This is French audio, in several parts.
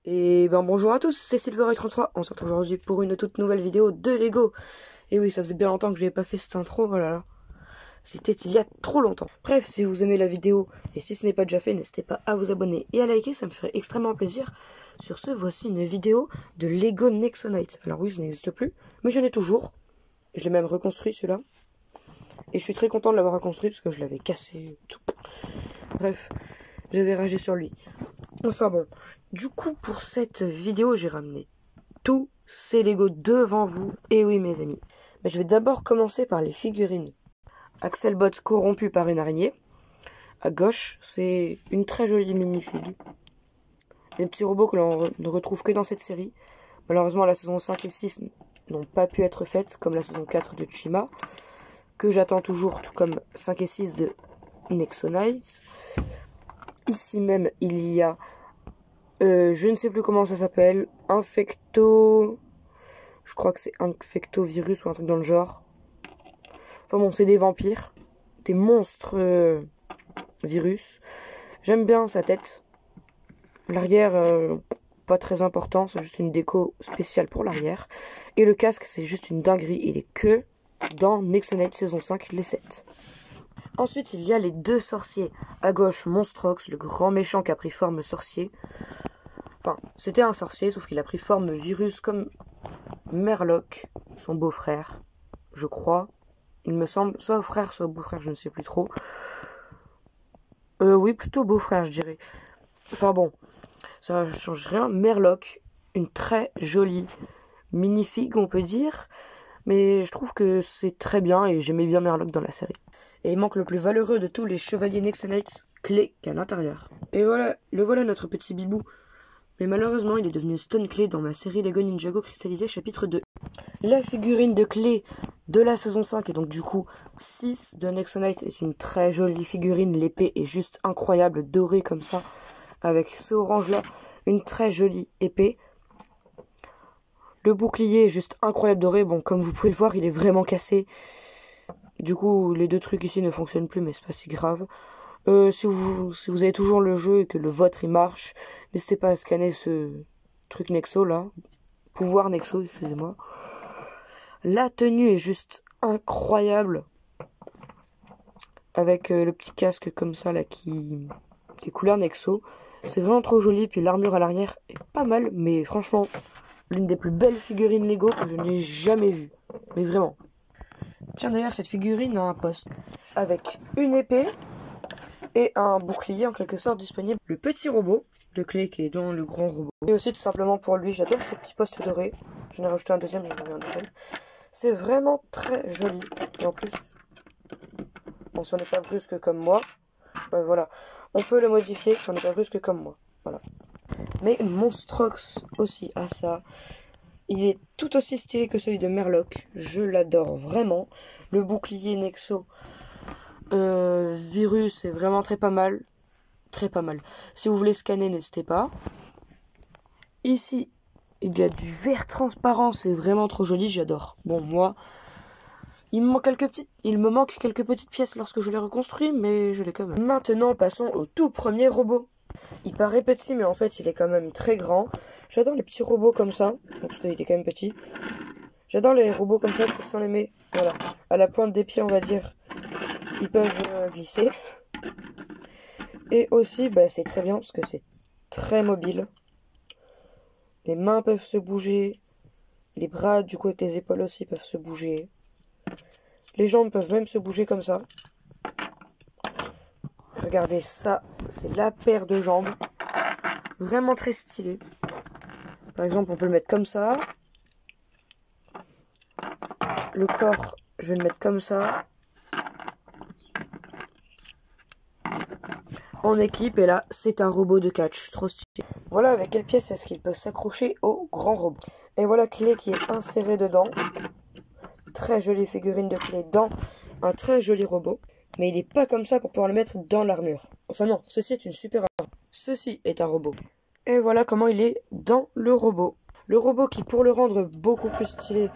Et ben bonjour à tous, c'est Silveroy33, on se retrouve aujourd'hui pour une toute nouvelle vidéo de Lego. Et oui, ça faisait bien longtemps que je n'avais pas fait cette intro, oh là là. C'était il y a trop longtemps. Bref, si vous aimez la vidéo, et si ce n'est pas déjà fait, n'hésitez pas à vous abonner et à liker, ça me ferait extrêmement plaisir. Sur ce, voici une vidéo de Lego Nexo-Knights. Alors oui, ça n'existe plus, mais j'en ai toujours. Je l'ai même reconstruit celui-là. Et je suis très content de l'avoir reconstruit parce que je l'avais cassé, tout. Bref, j'avais ragé sur lui. Enfin bon, du coup pour cette vidéo j'ai ramené tous ces Lego devant vous. Et oui mes amis, mais je vais d'abord commencer par les figurines. Axelbot corrompu par une araignée. À gauche, c'est une très jolie minifig. Les petits robots que l'on ne retrouve que dans cette série. Malheureusement la saison 5 et 6 n'ont pas pu être faites, comme la saison 4 de Chima, que j'attends toujours, tout comme 5 et 6 de Nexo-Knights. Ici même il y a je ne sais plus comment ça s'appelle. Infecto... Je crois que c'est Infectovirus ou un truc dans le genre. Enfin bon, c'est des vampires. Des monstres virus. J'aime bien sa tête. L'arrière, pas très important. C'est juste une déco spéciale pour l'arrière. Et le casque, c'est juste une dinguerie. Il est que dans Nexo-Knights saison 5, les 7. Ensuite, il y a les deux sorciers. À gauche, Monstrox, le grand méchant qui a pris forme sorcier. Enfin, c'était un sorcier, sauf qu'il a pris forme virus comme Merlock, son beau-frère, je crois. Il me semble, soit frère, soit beau-frère, je ne sais plus trop. Oui, plutôt beau-frère, je dirais. Enfin bon, ça change rien. Merlock, une très jolie minifig, on peut dire. Mais je trouve que c'est très bien et j'aimais bien Merlock dans la série. Et il manque le plus valeureux de tous les chevaliers Nexo-Knights, Clé, qu'à l'intérieur. Et voilà, le voilà notre petit bibou. Mais malheureusement, il est devenu Stone Clé dans ma série Lego Ninjago cristallisé chapitre 2. La figurine de Clé de la saison 5 et donc du coup 6 de Nexo-Knights est une très jolie figurine. L'épée est juste incroyable, dorée comme ça, avec ce orange là, une très jolie épée. Le bouclier est juste incroyable doré, bon comme vous pouvez le voir il est vraiment cassé. Du coup les deux trucs ici ne fonctionnent plus mais c'est pas si grave. Si vous avez toujours le jeu et que le vôtre il marche, n'hésitez pas à scanner ce truc Nexo là. Pouvoir Nexo, excusez-moi. La tenue est juste incroyable. Avec le petit casque comme ça là qui est couleur Nexo. C'est vraiment trop joli. Puis l'armure à l'arrière est pas mal. Mais franchement, l'une des plus belles figurines Lego que je n'ai jamais vues. Mais vraiment. Tiens d'ailleurs, cette figurine a un poste. Avec une épée et un bouclier en quelque sorte disponible. Le petit robot de Clé qui est dans le grand robot. Et aussi tout simplement pour lui, j'adore ce petit poste doré. J'en ai rajouté un deuxième, j'en ai un deuxième. C'est vraiment très joli. Et en plus, bon, si on n'est pas brusque comme moi, ben voilà. On peut le modifier si on n'est pas brusque comme moi. Voilà. Mais Monstrox aussi a ça. Il est tout aussi stylé que celui de Merlock. Je l'adore vraiment. Le bouclier Nexo Virus est vraiment très pas mal. Très pas mal. Si vous voulez scanner, n'hésitez pas. Ici, il y a du verre transparent. C'est vraiment trop joli, j'adore. Bon, moi, il me manque quelques petites pièces lorsque je l'ai reconstruit, mais je l'ai quand même. Maintenant, passons au tout premier robot. Il paraît petit, mais en fait, il est quand même très grand. J'adore les petits robots comme ça, parce qu'il est quand même petit. J'adore les robots comme ça, parce que si on les met, voilà, à la pointe des pieds, on va dire, ils peuvent glisser. Et aussi, bah, c'est très bien, parce que c'est très mobile. Les mains peuvent se bouger. Les bras, du coup, avec les épaules aussi, peuvent se bouger. Les jambes peuvent même se bouger comme ça. Regardez ça, c'est la paire de jambes. Vraiment très stylé. Par exemple, on peut le mettre comme ça. Le corps, je vais le mettre comme ça. En équipe, et là, c'est un robot de catch. Trop stylé. Voilà avec quelle pièce est-ce qu'il peut s'accrocher au grand robot. Et voilà Clé qui est insérée dedans. Très jolie figurine de Clé dans un très joli robot. Mais il n'est pas comme ça pour pouvoir le mettre dans l'armure. Enfin non, ceci est une super armure. Ceci est un robot. Et voilà comment il est dans le robot. Le robot qui, pour le rendre beaucoup plus stylé,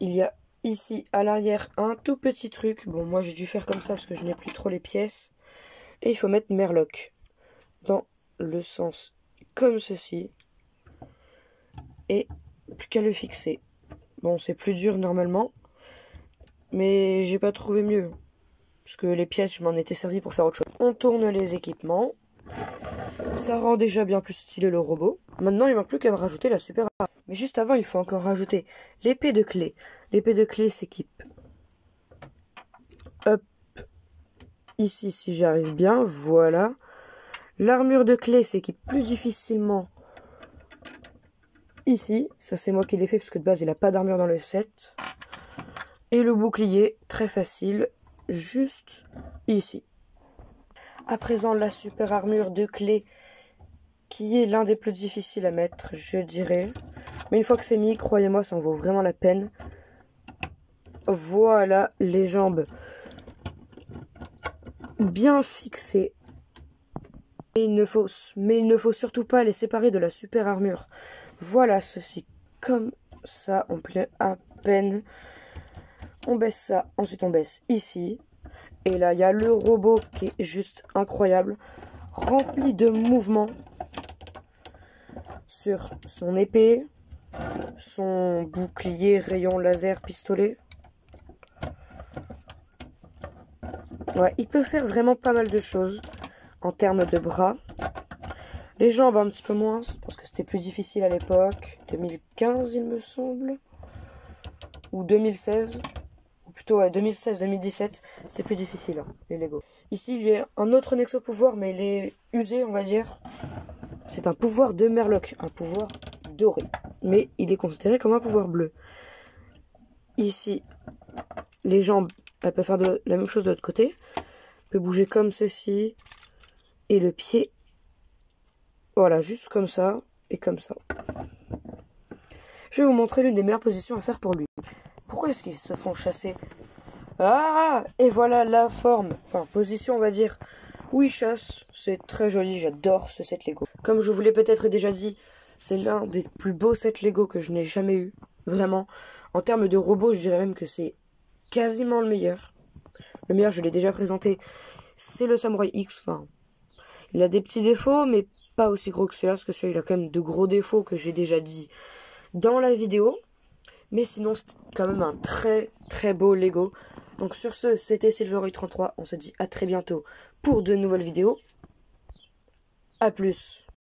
il y a ici à l'arrière un tout petit truc. Bon, moi j'ai dû faire comme ça parce que je n'ai plus trop les pièces. Et il faut mettre Merlock dans le sens comme ceci. et plus qu'à le fixer. Bon, c'est plus dur normalement, mais j'ai pas trouvé mieux. Parce que les pièces, je m'en étais servi pour faire autre chose. On tourne les équipements. Ça rend déjà bien plus stylé le robot. Maintenant, il manque plus qu'à me rajouter la super arme. Mais juste avant, il faut encore rajouter l'épée de clé. L'épée de clé s'équipe. Hop. Ici, si j'arrive bien, voilà. L'armure de clé s'équipe plus difficilement. Ici, ça c'est moi qui l'ai fait parce que de base, il n'a pas d'armure dans le set. Et le bouclier, très facile, juste ici. À présent, la super armure de clé, qui est l'un des plus difficiles à mettre, je dirais. Mais une fois que c'est mis, croyez-moi, ça en vaut vraiment la peine. Voilà, les jambes bien fixées. Et mais il ne faut surtout pas les séparer de la super armure. Voilà, ceci comme ça, on plie à peine. On baisse ça, ensuite on baisse ici. Et là, il y a le robot qui est juste incroyable, rempli de mouvements sur son épée, son bouclier, rayon laser, pistolet. Ouais, il peut faire vraiment pas mal de choses en termes de bras. Les jambes un petit peu moins, parce que c'était plus difficile à l'époque. 2015, il me semble. Ou 2016. Ou plutôt, ouais, 2016-2017. C'était plus difficile, hein, les Lego. Ici, il y a un autre Nexo pouvoir, mais il est usé, on va dire. C'est un pouvoir de Murloc, un pouvoir doré. Mais il est considéré comme un pouvoir bleu. Ici, les jambes, elles peuvent faire la même chose de l'autre côté. Elle peut bouger comme ceci. Et le pied, voilà, juste comme ça et comme ça. Je vais vous montrer l'une des meilleures positions à faire pour lui. Pourquoi est-ce qu'ils se font chasser? Ah, et voilà la forme, enfin position on va dire, où il chasse. C'est très joli, j'adore ce set Lego. Comme je vous l'ai peut-être déjà dit, c'est l'un des plus beaux sets Lego que je n'ai jamais eu. Vraiment, en termes de robots, je dirais même que c'est quasiment le meilleur. Le meilleur, je l'ai déjà présenté, c'est le Samurai X. Enfin, il a des petits défauts, mais pas aussi gros que celui-là, parce que celui-là, il a quand même de gros défauts que j'ai déjà dit dans la vidéo. Mais sinon, c'est quand même un très très beau Lego. Donc sur ce, c'était Silveroid33. On se dit à très bientôt pour de nouvelles vidéos. A plus.